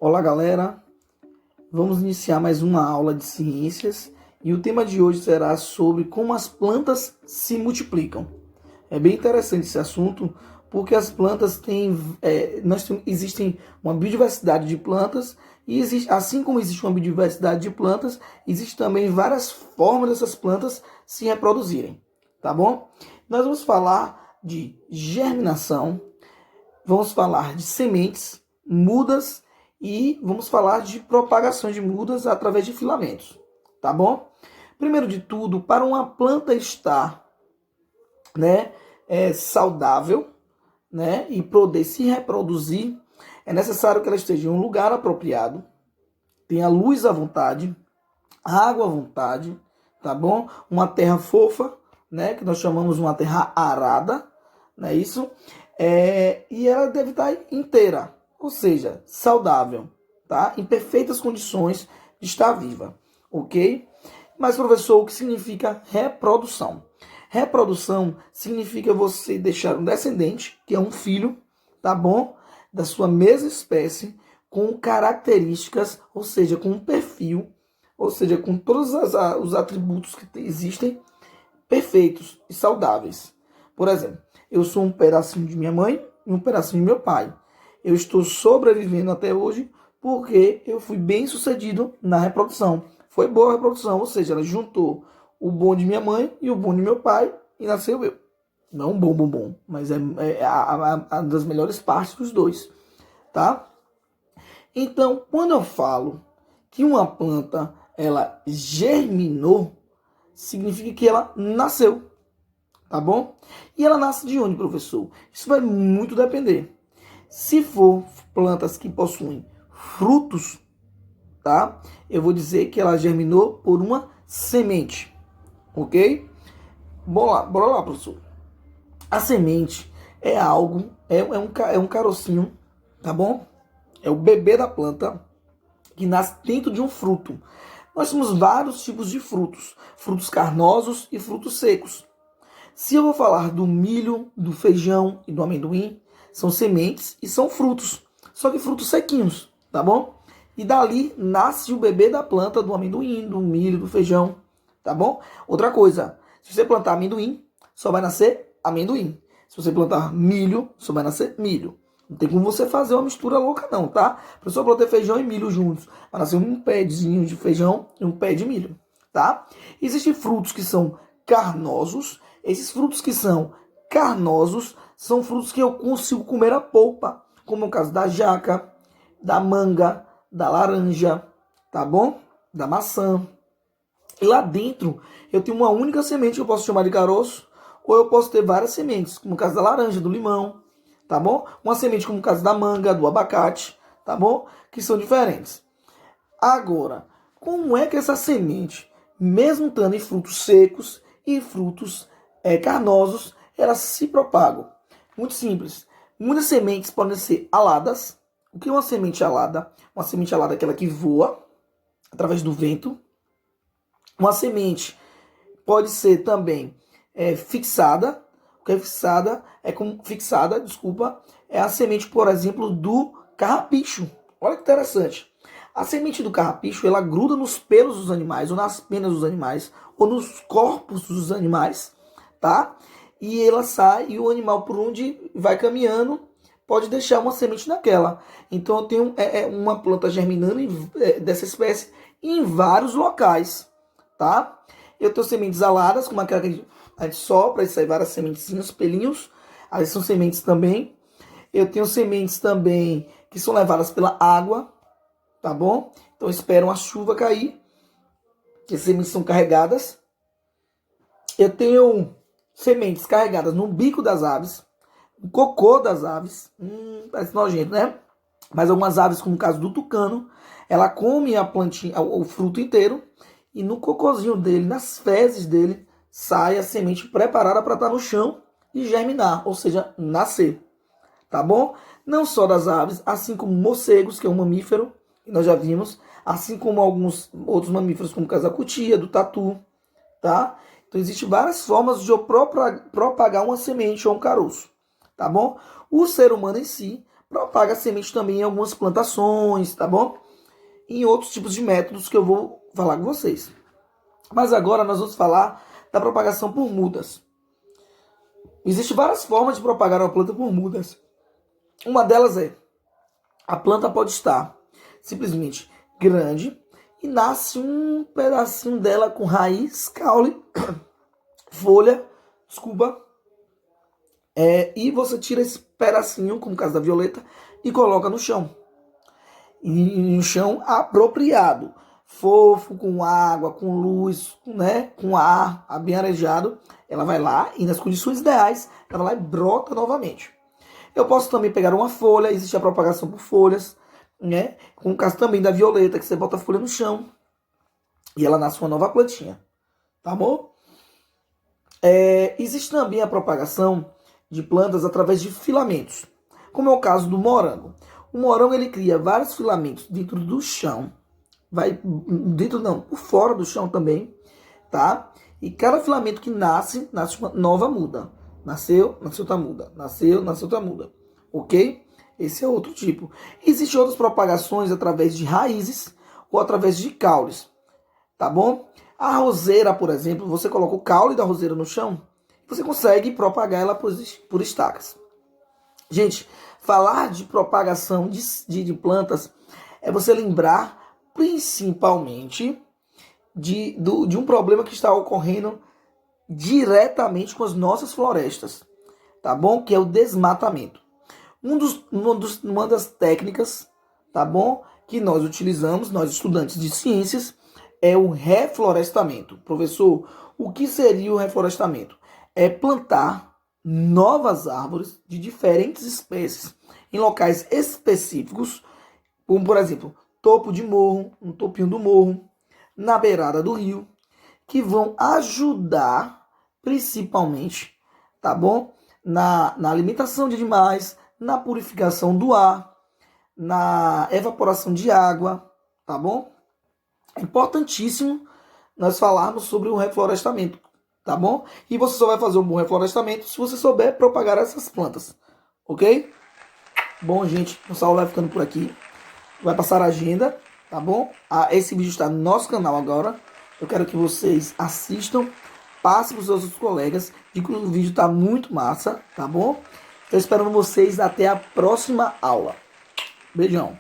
Olá, galera. Vamos iniciar mais uma aula de ciências e o tema de hoje será sobre como as plantas se multiplicam. É bem interessante esse assunto porque as plantas existem uma biodiversidade de plantas e assim como existe uma biodiversidade de plantas, existe também várias formas dessas plantas se reproduzirem, tá bom? Nós vamos falar de germinação, vamos falar de sementes, mudas e vamos falar de propagação de mudas através de filamentos, tá bom? Primeiro de tudo, para uma planta estar, saudável, e poder se reproduzir, é necessário que ela esteja em um lugar apropriado, tenha luz à vontade, água à vontade, tá bom? Uma terra fofa, que nós chamamos uma terra arada, não é isso? E ela deve estar inteira, ou seja, saudável, tá? Em perfeitas condições de estar viva, ok? Mas, professor, o que significa reprodução? Reprodução significa você deixar um descendente, que é um filho, tá bom? Da sua mesma espécie, com características, ou seja, com um perfil, ou seja, com todos os atributos que existem, perfeitos e saudáveis. Por exemplo, eu sou um pedacinho de minha mãe e um pedacinho de meu pai. Eu estou sobrevivendo até hoje porque eu fui bem sucedido na reprodução. Foi boa a reprodução, ou seja, ela juntou o bom de minha mãe e o bom de meu pai e nasceu eu. Não um bom, mas é a das melhores partes dos dois, tá? Então, quando eu falo que uma planta ela germinou, significa que ela nasceu, tá bom? E ela nasce de onde, professor? Isso vai muito depender. Se for plantas que possuem frutos, tá? Eu vou dizer que ela germinou por uma semente, ok? Bora lá, professor. A semente é algo, é um carocinho, tá bom? É o bebê da planta que nasce dentro de um fruto. Nós temos vários tipos de frutos, frutos carnosos e frutos secos. Se eu vou falar do milho, do feijão e do amendoim, são sementes e são frutos, só que frutos sequinhos, tá bom? E dali nasce o bebê da planta do amendoim, do milho, do feijão, tá bom? Outra coisa, se você plantar amendoim, só vai nascer amendoim. Se você plantar milho, só vai nascer milho. Não tem como você fazer uma mistura louca não, tá? A pessoa plantar feijão e milho juntos, vai nascer um pezinho de feijão e um pé de milho, tá? Existem frutos que são carnosos. Esses frutos que são carnosos são frutos que eu consigo comer a polpa, como é o caso da jaca, da manga, da laranja, tá bom? Da maçã. E lá dentro eu tenho uma única semente que eu posso chamar de caroço, ou eu posso ter várias sementes, como o caso da laranja, do limão, tá bom? Uma semente como o caso da manga, do abacate, tá bom? Que são diferentes. Agora, como é que essa semente, mesmo estando em frutos secos e frutos carnosos, elas se propagam? Muito simples. Muitas sementes podem ser aladas. O que é uma semente alada? Uma semente alada é aquela que voa através do vento. Uma semente pode ser também fixada. O que é fixada é a semente, por exemplo, do carrapicho. Olha que interessante. A semente do carrapicho, ela gruda nos pelos dos animais, ou nas penas dos animais, ou nos corpos dos animais, tá? E ela sai, e o animal, por onde vai caminhando, pode deixar uma semente naquela. Então eu tenho uma planta germinando dessa espécie em vários locais, tá? Eu tenho sementes aladas, como aquela que a gente sopra e sai várias sementezinhas, pelinhos. Aí são sementes também. Eu tenho sementes também que são levadas pela água, tá bom? Então esperam a chuva cair, que as sementes são carregadas. Eu tenho sementes carregadas no bico das aves, no cocô das aves. Parece nojento, né? Mas algumas aves, como o caso do tucano, ela come a plantinha, o fruto inteiro, e no cocôzinho dele, nas fezes dele, sai a semente preparada para estar no chão e germinar, ou seja, nascer. Tá bom? Não só das aves, assim como morcegos, que é um mamífero, que nós já vimos, assim como alguns outros mamíferos, como o caso da cutia, do tatu, tá? Então existem várias formas de eu propagar uma semente ou um caroço, tá bom? O ser humano em si propaga semente também em algumas plantações, tá bom? E em outros tipos de métodos que eu vou falar com vocês. Mas agora nós vamos falar da propagação por mudas. Existem várias formas de propagar uma planta por mudas. Uma delas é, a planta pode estar simplesmente grande e nasce um pedacinho dela com raiz, caule, folha, desculpa, e você tira esse pedacinho, como no caso da violeta, e coloca no chão. Em um chão apropriado, fofo, com água, com luz, né, com ar, bem arejado. Ela vai lá e nas condições ideais, ela vai lá e brota novamente. Eu posso também pegar uma folha, existe a propagação por folhas, né? Com o caso também da violeta, que você bota a folha no chão e ela nasce uma nova plantinha, tá bom? Existe também a propagação de plantas através de filamentos, como é o caso do morango. O morango ele cria vários filamentos dentro do chão, por fora do chão também, tá? E cada filamento que nasce uma nova muda. Nasceu outra muda. Nasceu outra muda. Ok? Esse é outro tipo. Existem outras propagações através de raízes ou através de caules. Tá bom? A roseira, por exemplo, você coloca o caule da roseira no chão, você consegue propagar ela por estacas. Gente, falar de propagação de plantas é você lembrar principalmente de um problema que está ocorrendo diretamente com as nossas florestas, tá bom? Que é o desmatamento. Uma das técnicas, tá bom? Que nós utilizamos, nós estudantes de ciências, é o reflorestamento. Professor, o que seria o reflorestamento? É plantar novas árvores de diferentes espécies em locais específicos, como por exemplo, topo de morro, no topinho do morro, na beirada do rio, que vão ajudar principalmente, tá bom? Na alimentação de animais, na purificação do ar, na evaporação de água, tá bom? É importantíssimo nós falarmos sobre o reflorestamento, tá bom? E você só vai fazer um bom reflorestamento se você souber propagar essas plantas, ok? Bom, gente, o Saulo vai ficando por aqui. Vai passar a agenda, tá bom? Esse vídeo está no nosso canal agora. Eu quero que vocês assistam, passem para os seus outros colegas. Digo que o vídeo está muito massa, tá bom? Estou esperando vocês até a próxima aula. Beijão.